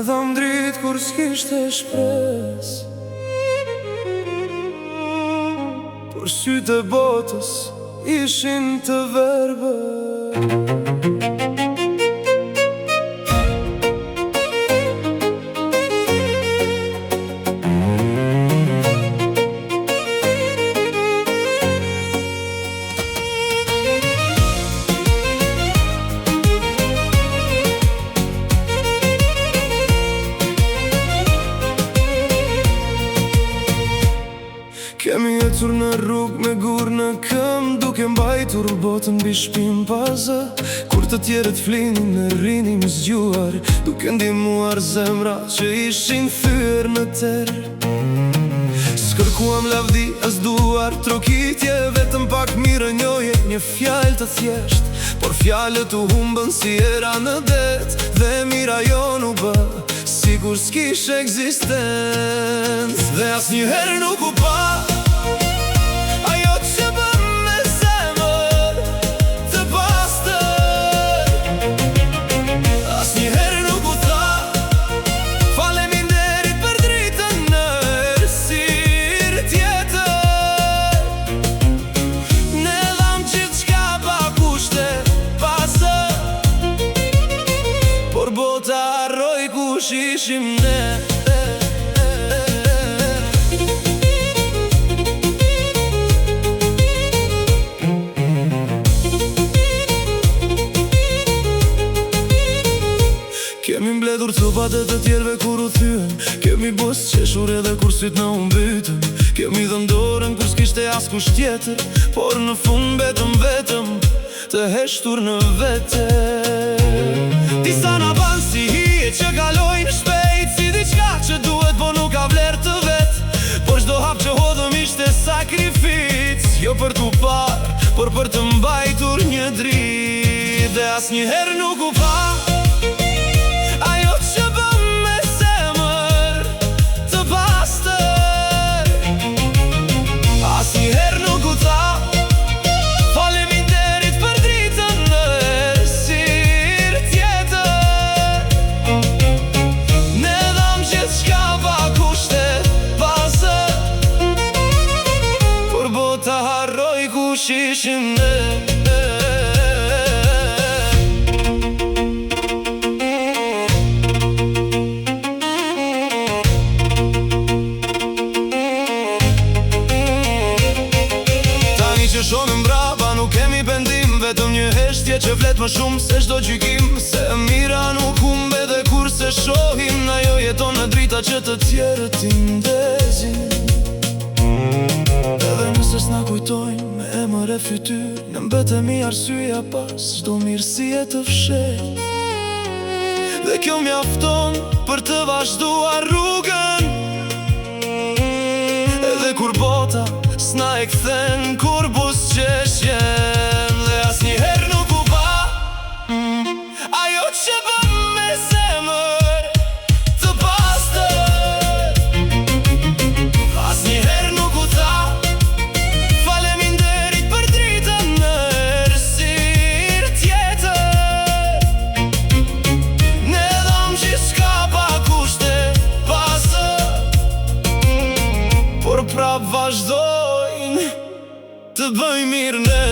dham dritë kur s'kishte shpres, por sytë e botës ishin të verbe. Kemi jetur në rrugë me gur në këm, duke mbajtur botën mbi shpim pazë. Kur të tjerët flinin në rinim zgjuar, duke ndihmuar zemra që ishin thyer në terë. S'kërkuam lavdi as duar trokitje, vetëm pak mirë njohje, një fjalë të thjesht, por fjalët u humbën si era në det, dhe mira jo u bë sikur s'kish ekzistencë. Dhe asnjëherë nuk u pa ajo që bëm me zemër të pastër. Asnjëherë nuk u tha faleminderit për dritën në errësirë tjetër. Ne dham gjithçka pa kushte pasë, por bota harroi kush ishim ne. Kemi mbledhur copat e të tjerve kur u thyen, kemi bos qeshur edhe kur syt në umbytën. Kemi dhënë dorën kur s'kishte askush tjetër, por në fund vetëm të heshtur në vete. Disa na ban si hije që kalojnë shpejt, si diçka që duhet po nuk ka vlerë të vet. Por çdo hap që hodhëm ishte sakrific, jo për t'u parë, por për të mbajtur një dritë. Dhe asnjëherë nuk u pa ajo që bëm me zemër të pastër. Asnjëherë nuk u tha faleminderit për dritën në errësirë tjetër. Ne dham gjithçka pa kushte pasë, por bota harroi kush ishim ne. Që shumë mbrapa nuk kemi pendim, vetëm një heshtje që flet më shumë se çdo gjykim. Se mira nuk humbe dhe kur se shohim, ajo jeton në drita që të tjerët i ndezin. Edhe nëse s'na kujtojnë me emër e fytyr, në mbetemi arsyeja pas çdo mirësie të fshehtë. Dhe kjo mjafton për të vazhduar rrugën, edhe kur bota s'na e kthen kur buzëqeshjen. Dhe asnjëherë nuk u pa ajo që bëm me zemër të pastër. Asnjëherë nuk u tha faleminderit për dritën në errësirë tjetër. Ne dham gjithçka pa kushte pasë, por prap vazhdojnë të bëjmë mirë ne.